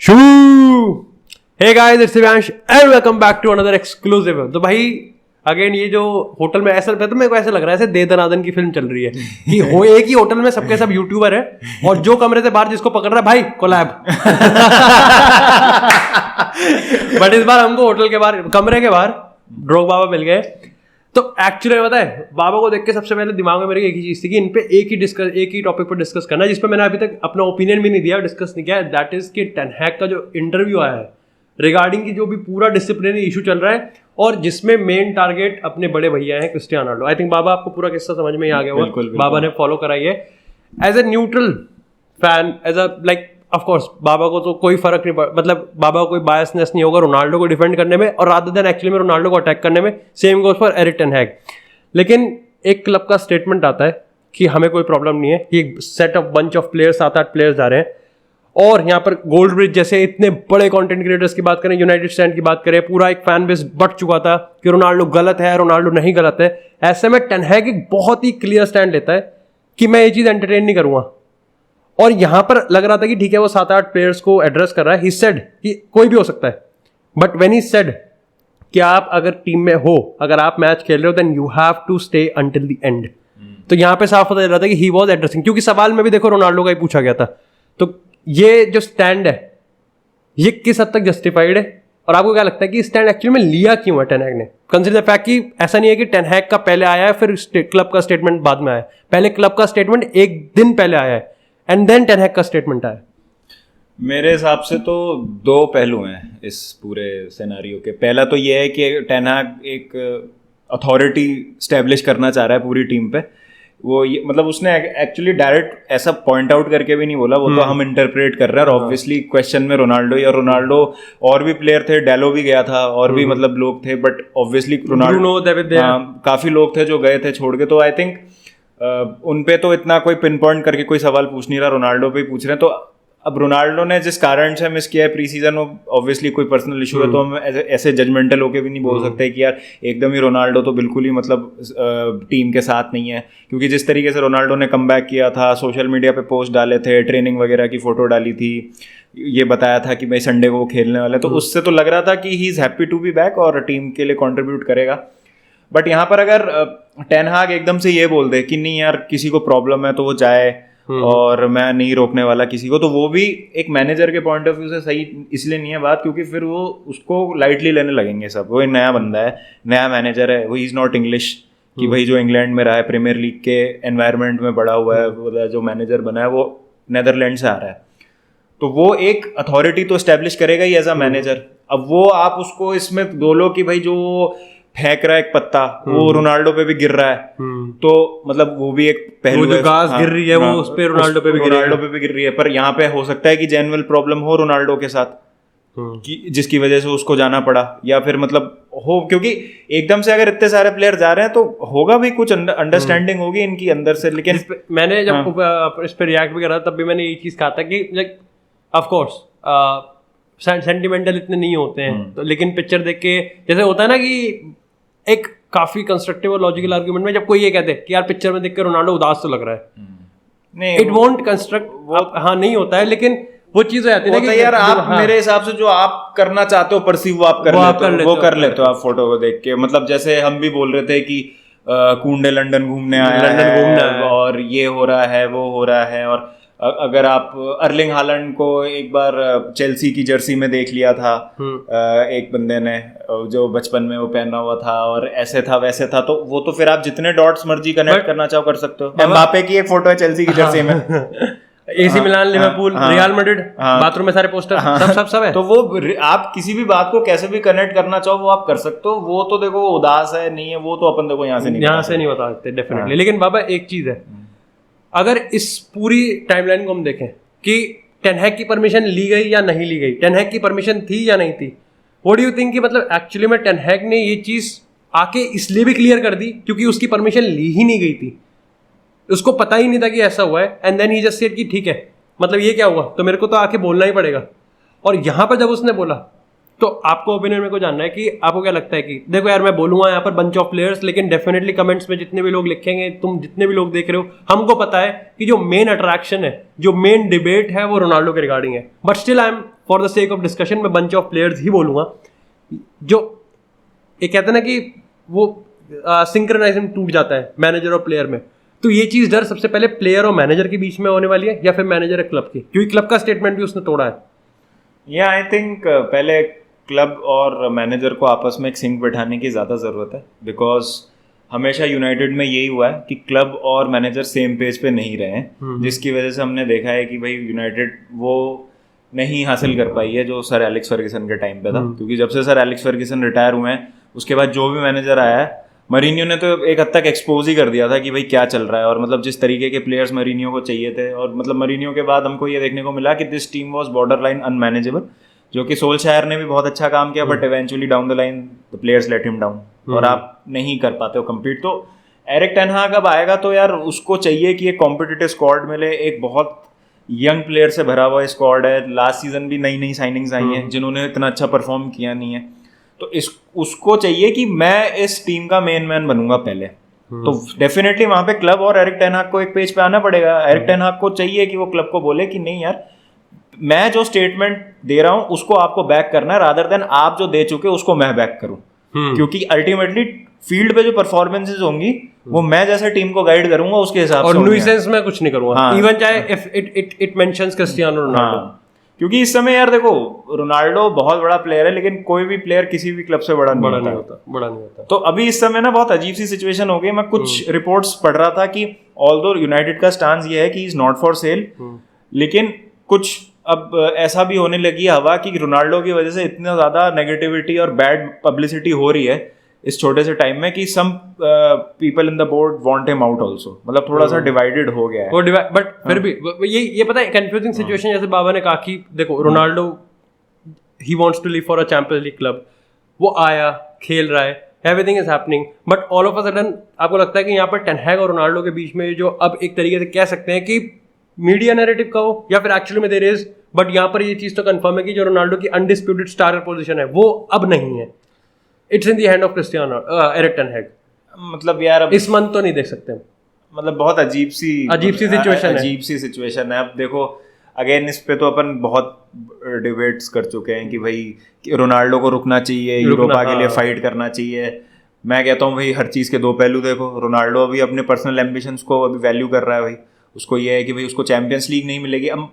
Shoe hey guys, it's Divyansh and welcome back to another exclusive. तो भाई again ये जो होटल में ऐसा तो मेरे को ऐसा लग रहा है ऐसे दे दनादन की फिल्म चल रही है कि हो एक ही होटल में सबके सब यूट्यूबर है और जो कमरे से बाहर जिसको पकड़ रहा है भाई कोलैब। बट इस बार हमको होटल के बाहर कमरे के बाहर ड्रोग बाबा मिल गए। तो एक्चुअली पता है बाबा को देख के सबसे पहले दिमाग में मेरे एक ही चीज थी कि इन पे एक ही टॉपिक पर डिस्कस करना है, जिस पे मैंने अभी तक अपना ओपिनियन भी नहीं दिया, डिस्कस नहीं किया। दैट इज कि टेन हैग का जो इंटरव्यू आया है रिगार्डिंग की जो भी पूरा डिसिप्लिनरी इशू चल रहा है और जिसमें मेन टारगेट अपने बड़े भैया हैं क्रिस्टियानो रोनाल्डो। आई थिंक बाबा आपको पूरा किस्सा समझ में ही आ गया होगा। बाबा ने फॉलो कराई है as a neutral fan, as a like of course बाबा को तो कोई फर्क नहीं पड़ा, मतलब बाबा को कोई बायसनेस नहीं होगा रोनाल्डो को डिफेंड करने में और रादर देन एक्चुअली में रोनाल्डो को अटैक करने में। Same goes for Erik ten Hag. लेकिन एक क्लब का स्टेटमेंट आता है कि हमें कोई प्रॉब्लम नहीं है कि एक set of bunch of players 7-8 players जा रहे हैं और यहाँ पर गोल्ड ब्रिज जैसे इतने बड़े कंटेंट क्रिएटर्स की बात करें, यूनाइटेड स्टैंड की बात करें, पूरा एक फैन बेस बढ़ चुका था कि रोनाल्डो गलत है, रोनाल्डो नहीं गलत है। ऐसे में टेन हैग एक बहुत ही क्लियर स्टैंड लेता है कि मैं ये चीज एंटरटेन नहीं करूंगा। और यहां पर लग रहा था कि ठीक है वो 7-8 प्लेयर्स को एड्रेस कर रहा है। ही सेड कि कोई भी हो सकता है, बट व्हेन ही सेड कि आप अगर टीम में हो, अगर आप मैच खेल रहे हो then you have to stay until the end. तो यहां पे साफ पता चल रहा था कि ही वाज एड्रेसिंग, क्योंकि सवाल में भी देखो रोनाल्डो का ही पूछा गया था। तो ये जो स्टैंड है ये किस हद तक जस्टिफाइड है और आपको क्या लगता है कि स्टैंड एक्चुअली में लिया क्यों है टेन हैग ने? कंसीडर द फैक्ट कि ऐसा नहीं है कि टेन हैग का पहले आया है फिर क्लब का स्टेटमेंट बाद में आया, पहले क्लब का स्टेटमेंट एक दिन पहले आया है एंड देन टेन हैग का स्टेटमेंट आया। मेरे हिसाब से तो दो पहलू हैं इस पूरे सिनेरियो के। पहला तो ये है कि टेन हैग एक अथॉरिटी स्टैब्लिश करना चाह रहा है पूरी टीम पे। वो ये मतलब उसने एक्चुअली डायरेक्ट ऐसा पॉइंट आउट करके भी नहीं बोला, वो तो हम इंटरप्रेट कर रहे हैं। और ऑब्वियसली क्वेश्चन में रोनाल्डो ही, और रोनाल्डो और भी प्लेयर थे, डेलो भी गया था और भी मतलब लोग थे, बट ऑब्वियसली रोनाल्डो काफी लोग थे जो गए थे छोड़ के। तो आई थिंक उन पे तो इतना कोई पिन पॉइंट करके कोई सवाल पूछ नहीं रहा, रोनाल्डो पे ही पूछ रहे हैं। तो अब रोनाल्डो ने जिस कारण से मिस किया है प्री सीजन, वो ऑब्वियसली कोई पर्सनल इशू है, तो हम ऐसे जजमेंटल होके भी नहीं बोल सकते कि यार एकदम ही रोनाल्डो तो बिल्कुल ही मतलब टीम के साथ नहीं है। क्योंकि जिस तरीके से रोनाल्डो ने कमबैक किया था, सोशल मीडिया पे पोस्ट डाले थे, ट्रेनिंग वगैरह की फोटो डाली थी, ये बताया था कि भाई संडे को वो खेलने वाले, तो उससे तो लग रहा था कि he is happy to be back और टीम के लिए कॉन्ट्रीब्यूट करेगा। बट यहाँ पर अगर टेन हैग एकदम से ये बोल दे कि नहीं यार किसी को प्रॉब्लम है तो वो जाए और मैं नहीं रोकने वाला किसी को, तो वो भी एक मैनेजर के पॉइंट ऑफ व्यू से सही इसलिए नहीं है बात, क्योंकि फिर वो उसको लाइटली लेने लगेंगे सब। वो एक नया बंदा है, नया मैनेजर है, वो इज नॉट इंग्लिश कि भाई जो इंग्लैंड में रहा है, प्रीमियर लीग के एनवायरनमेंट में बड़ा हुआ है, जो मैनेजर बना है वो नेदरलैंड से आ रहा है, तो वो एक अथॉरिटी तो एस्टेब्लिश करेगा ही एज अ मैनेजर। अब वो आप उसको इसमें बोलो कि भाई जो फेंक रहा है एक पत्ता वो रोनाल्डो पे भी गिर रहा है, तो मतलब वो भी एक पहलू है। जो घास गिर रही है वो उस पे रोनाल्डो पे भी गिर रही है। पर यहाँ पे हो सकता है कि जेन्युइन प्रॉब्लम हो रोनाल्डो के साथ कि जिसकी वजह से उसको जाना पड़ा, या फिर मतलब हो, क्योंकि एकदम से अगर इतने सारे प्लेयर जा रहे हैं तो होगा भी कुछ अंडरस्टैंडिंग होगी इनकी अंदर से। लेकिन मैंने जब इस पे रिएक्ट भी करा तब भी मैंने ये चीज कहा था कि लाइक ऑफ कोर्स सेंटिमेंटल इतने नहीं होते हैं, तो लेकिन पिक्चर देख के जैसे होता है ना कि एक काफी कंस्ट्रक्टिव और लॉजिकल आर्गुमेंट में जब कोई ये कहते हैं कि यार पिक्चर में देख के रोनाल्डो उदास तो लग रहा है, नहीं इट वोंट कंस्ट्रक्ट वो हाँ नहीं होता है, लेकिन वो चीज हो जाती है ना कि यार आप मेरे हिसाब से जो आप करना चाहते हो परसीव वो आप कर लेते हो आप फोटो को देख के। मतलब जैसे हम भी बोल रहे थे कि कुंडे लंदन घूमने आया है और ये हो रहा है वो हो रहा है, और अगर आप अर्लिंग हालैंड को एक बार चेल्सी की जर्सी में देख लिया था एक बंदे ने जो बचपन में वो पहना हुआ था और ऐसे था वैसे था, तो वो तो फिर आप जितने डॉट्स मर्जी कनेक्ट करना चाहो कर सकते हो। एम्बापे की एक फोटो है चेल्सी की जर्सी में, AC Milan, Liverpool, real Madrid, bathroom में सारे पोस्टर सब है। तो वो आप किसी भी बात को कैसे भी कनेक्ट करना चाहो वो आप कर सकते हो। वो तो देखो उदास है नहीं है वो तो अपन देखो यहाँ से नहीं बता सकते डेफिनेटली। लेकिन बाबा एक चीज है, अगर इस पूरी टाइमलाइन को हम देखें कि टेन हैग की परमिशन ली गई या नहीं ली गई, टेन हैग की परमिशन थी या नहीं थी, व्हाट डू यू थिंक कि मतलब एक्चुअली में टेन हैग ने ये चीज आके इसलिए भी क्लियर कर दी क्योंकि उसकी परमिशन ली ही नहीं गई थी, उसको पता ही नहीं था कि ऐसा हुआ है, and then he just said कि ठीक है मतलब ये क्या हुआ तो मेरे को तो आके बोलना ही पड़ेगा। और यहां पर जब उसने बोला तो आपको ओपिनियन मेरे को जानना है कि आपको क्या लगता है कि देखो यार मैं बोलूंगा यहाँ पर बंच ऑफ प्लेयर्स, लेकिन डेफिनेटली कमेंट्स में जितने भी लोग लिखेंगे, तुम जितने भी लोग देख रहे हो, हमको पता है कि जो मेन अट्रैक्शन है, जो मेन डिबेट है वो रोनाल्डो के रिगार्डिंग है, but still I am for the sake of discussion मैं बंच ऑफ प्लेयर्स ही बोलूंगा जो एक कहते हैं ना कि वो सिंक्रोनाइजेशन टूट जाता है मैनेजर और प्लेयर में। तो ये चीज़ डर सबसे पहले प्लेयर और मैनेजर के बीच में होने वाली है या फिर मैनेजर है क्लब की, क्योंकि क्लब का स्टेटमेंट भी उसने तोड़ा है। या आई थिंक पहले क्लब और मैनेजर को आपस में एक सिंक बैठाने की ज़्यादा ज़रूरत है, बिकॉज हमेशा यूनाइटेड में यही हुआ है कि क्लब और मैनेजर सेम पेज पे नहीं रहे हैं, जिसकी वजह से हमने देखा है कि भाई यूनाइटेड वो नहीं हासिल कर पाई है जो सर एलेक्स फर्ग्यूसन के टाइम पे था। क्योंकि जब से सर एलेक्स फर्ग्यूसन रिटायर हुए हैं उसके बाद जो भी मैनेजर आया है, मरीनियो ने तो एक हद तक एक्सपोज ही कर दिया था कि भाई क्या चल रहा है, और मतलब जिस तरीके के प्लेयर्स मरीनियो को चाहिए थे, और मतलब मरीनियो के बाद हमको ये देखने को मिला कि this team was border line unmanageable, जो कि सोल्शायर ने भी बहुत अच्छा काम किया, but eventually down the line the players let him down, और आप नहीं कर पाते हो कम्पीट। तो एरिक टेन हाग अब आएगा तो यार उसको चाहिए कि एक कॉम्पिटिटिव स्क्वाड मिले, एक बहुत यंग प्लेयर से भरा हुआ स्क्वाड है, लास्ट सीजन भी नई नई साइनिंग्स आई हैं जिन्होंने इतना अच्छा परफॉर्म किया नहीं है, तो उसको चाहिए कि मैं इस टीम का मेन मैन बनूंगा पहले। तो डेफिनेटली वहां पे क्लब और एरिक टेन हाग को एक पेज पे आना पड़ेगा। एरिक टेन हाग को चाहिए कि वो क्लब को बोले कि नहीं यार, मैं जो स्टेटमेंट दे रहा हूं उसको आपको बैक करना है, रादर देन आप जो दे चुके उसको मैं बैक करूं, क्योंकि अल्टीमेटली फील्ड पे जो परफॉर्मेंसेस होंगी वो मैं जैसे टीम को गाइड करूंगा उसके हिसाब से, और न्यूसेंस में कुछ नहीं करूंगा, इवन चाहे if it mentions Cristiano Ronaldo. क्योंकि इस समय यार देखो, रोनाल्डो बहुत बड़ा प्लेयर है, लेकिन कोई भी प्लेयर किसी भी क्लब से बड़ा नहीं होता। तो अभी इस समय ना बहुत अजीब सी सिचुएशन हो गई। मैं कुछ रिपोर्ट्स पढ़ रहा था कि ऑल्दो यूनाइटेड का स्टांस ये है कि इज नॉट फॉर सेल, लेकिन कुछ अब ऐसा भी होने लगी हवा कि रोनाल्डो की वजह से इतना ज्यादा नेगेटिविटी और बैड पब्लिसिटी हो रही है इस छोटे से टाइम में कि some people in the board want him out also, मतलब थोड़ा सा डिवाइडेड हो गया है वो बट फिर भी ये पता है कंफ्यूजिंग सिचुएशन, जैसे बाबा ने कहा कि देखो Ronaldo he wants to live for a Champions League club, वो आया खेल रहा है, everything is happening, but all of a sudden आपको लगता है कि यहाँ पर टेन हैग और रोनाल्डो के बीच में जो अब एक तरीके से कह सकते हैं कि मीडिया नैरेटिव का हो या फिर एक्चुअली में देयर इज, बट यहाँ पर ये चीज तो कंफर्म है कि जो रोनाल्डो की अनडिस्प्यूटेड स्टार पोजीशन है वो अब नहीं है, it's in the hand of Cristiano Erik ten Hag. मतलब यार अब इस मंथ तो नहीं देख सकते, मतलब बहुत अजीब सी सिचुएशन है। अब देखो अगेन इस पे तो अपन बहुत डिबेट्स कर चुके हैं कि भाई रोनाल्डो को रुकना चाहिए, यूरोपा के लिए फाइट करना चाहिए। मैं कहता हूँ भाई हर चीज़ के दो पहलू देखो। रोनाल्डो अभी अपने पर्सनल एम्बिशंस को अभी वैल्यू कर रहा है भाई, उसको ये है कि भाई उसको चैंपियंस लीग नहीं मिलेगी। अब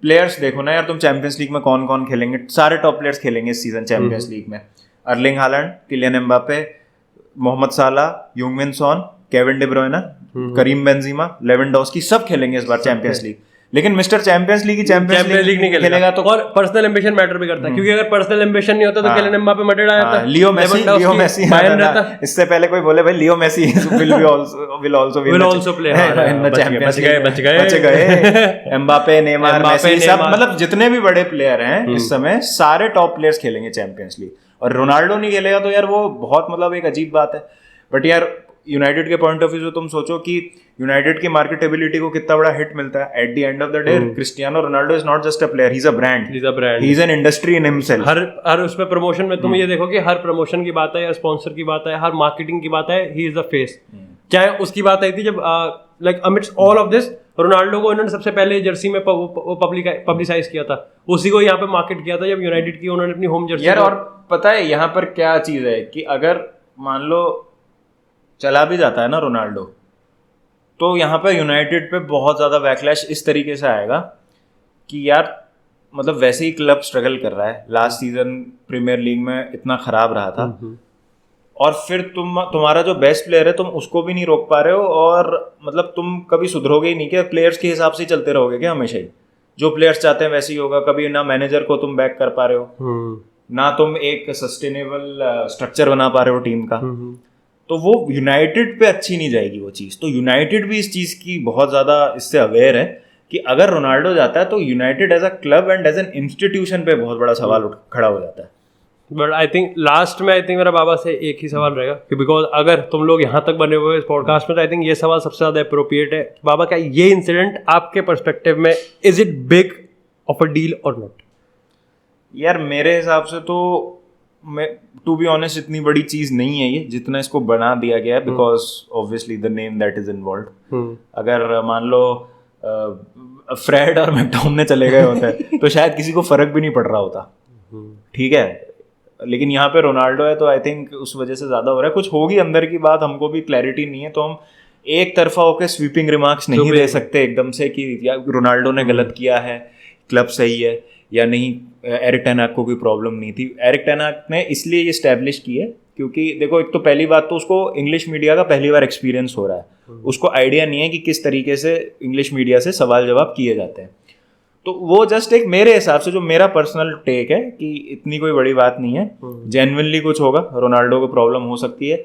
प्लेयर्स देखो ना यार, तुम चैंपियंस लीग में कौन कौन खेलेंगे? सारे टॉप प्लेयर्स खेलेंगे इस सीजन चैंपियंस लीग में। Erling Haaland, Kylian Mbappe, Mohamed Salah, Heungmin Son, Kevin De Bruyne, Karim Benzema, Lewandowski, सब खेलेंगे इस बार चैंपियंस लीग। लेकिन mister champions league champions league नहीं खेलेगा तो, और पर्सनल एम्बिशन मैटर भी करता है, क्योंकि अगर पर्सनल एम्बिशन नहीं होता तो किलियन एम्बापे मैटर आ जाता। लियो मेसी बायर्न रहता। इससे पहले कोई बोले भाई Leo Messi will also play in the Champions League, बच गए। एम्बापे, नेमार, मेसी, सब मतलब जितने भी बड़े प्लेयर हैं इस समय सारे टॉप प्लेयर्स खेलेंगे चैंपियंस लीग, और रोनाल्डो नहीं खेलेगा तो यार वो बहुत मतलब एक अजीब बात है। बट यार यूनाइटेड के पॉइंट ऑफ व्यू से तुम सोचो कि यूनाइटेड की मार्केटेबिलिटी को कितना बड़ा हिट मिलता है at the end of the day. Cristiano Ronaldo is not just a player, he is a brand, he is an industry in himself. हर उसमें प्रमोशन में तुम ये देखो कि हर प्रमोशन की बात है या स्पॉन्सर की बात है, हर मार्केटिंग की बात है, ही इज द फेस। चाहे उसकी बात आई थी जब like amidst all of this Ronaldo को इन्होंने सबसे पहले जर्सी में पब्लिसाइज किया था, उसी को यहाँ पे मार्केट किया था जब यूनाइटेड की उन्होंने अपनी होम जर्सी। यार और पता है यहाँ पर क्या चीज है कि अगर मान लो चला भी जाता है ना रोनाल्डो, तो यहाँ पर यूनाइटेड पे बहुत ज़्यादा बैकलैश इस तरीके से आएगा कि यार मतलब वैसे ही क्लब स्ट्रगल कर रहा है, लास्ट सीजन प्रीमियर लीग में इतना ख़राब रहा था, और फिर तुम्हारा जो बेस्ट प्लेयर है तुम उसको भी नहीं रोक पा रहे हो, और मतलब तुम कभी सुधरोगे ही नहीं क्या? प्लेयर्स के हिसाब से चलते रहोगे क्या हमेशा ही? जो प्लेयर्स चाहते हैं वैसे ही होगा। कभी ना मैनेजर को तुम बैक कर पा रहे हो, ना तुम एक सस्टेनेबल स्ट्रक्चर बना पा रहे हो टीम का, तो वो यूनाइटेड पे अच्छी नहीं जाएगी वो चीज़। तो यूनाइटेड भी इस चीज़ की बहुत ज़्यादा इससे अवेयर है कि अगर रोनाल्डो जाता है तो United as a club and as an institution पे बहुत बड़ा सवाल खड़ा हो जाता है। बट आई थिंक लास्ट में मेरा बाबा से एक ही सवाल रहेगा कि बिकॉज अगर तुम लोग यहाँ तक बने हुए इस पॉडकास्ट में, तो आई थिंक ये सवाल सबसे ज़्यादा अप्रोप्रिएट है। बाबा, क्या ये इंसिडेंट आपके पर्सपेक्टिव में is it big of a deal और नॉट? यार मेरे हिसाब से तो मैं टू बी ऑनेस्ट इतनी बड़ी चीज़ नहीं है ये जितना इसको बना दिया गया है, because obviously the name that is involve. अगर मान लो फ्रेड और मैकडाउन चले गए होते तो शायद किसी को फर्क भी नहीं पड़ रहा होता, ठीक है। लेकिन यहाँ पे रोनाल्डो है तो आई थिंक उस वजह से ज्यादा हो रहा है। कुछ होगी अंदर की बात, हमको भी क्लैरिटी नहीं है, तो हम एक तरफा होकर स्वीपिंग रिमार्क्स नहीं दे सकते एकदम से कि या रोनाल्डो ने गलत किया है, क्लब सही है या नहीं, एरिक टेन हाग को कोई प्रॉब्लम नहीं थी। एरिक टेन हाग ने इसलिए ये स्टैब्लिश की है क्योंकि देखो, एक तो पहली बात तो उसको इंग्लिश मीडिया का पहली बार एक्सपीरियंस हो रहा है, उसको आइडिया नहीं है कि किस तरीके से इंग्लिश मीडिया से सवाल जवाब किए जाते हैं। तो वो जस्ट एक मेरे हिसाब से जो मेरा पर्सनल टेक है कि इतनी कोई बड़ी बात नहीं है, जेन्युइनली कुछ होगा, रोनाल्डो को प्रॉब्लम हो सकती है,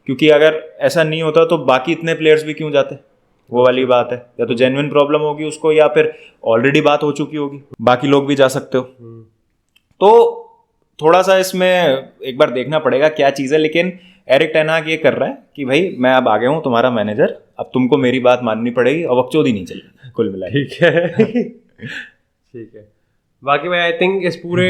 क्योंकि अगर ऐसा नहीं होता तो बाकी इतने प्लेयर्स भी क्यों जाते, वो वाली बात है। या तो जेन्युइन प्रॉब्लम होगी उसको या फिर ऑलरेडी बात हो चुकी होगी, बाकी लोग भी जा सकते हो। तो थोड़ा सा इसमें एक बार देखना पड़ेगा क्या चीज़ है। लेकिन एरिक टेन हाग ये कर रहा है कि भाई मैं अब आ गया हूँ तुम्हारा मैनेजर, अब तुमको मेरी बात माननी पड़ेगी, अब बकचोदी नहीं चलेगी कुल मिला। ठीक है ठीक है। बाकी मैं आई थिंक इस पूरे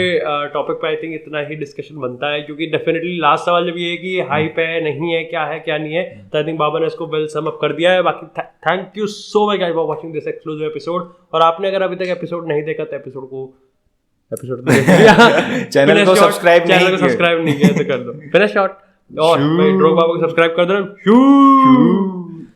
टॉपिक पे आई थिंक इतना ही डिस्कशन बनता है, क्योंकि डेफिनेटली लास्ट सवाल जब ये है कि हाइप है नहीं है क्या नहीं है, तो आई थिंक बाबा ने इसको वेल सम अप कर दिया है। बाकी thank you so much guys for watching this exclusive episode. और आपने अगर अभी तक एपिसोड नहीं देखा तो चैनल को सब्सक्राइब नहीं किया तो कर दो। फिनिश शॉट और ड्रॉग बाबा को सब्सक्राइब कर दो।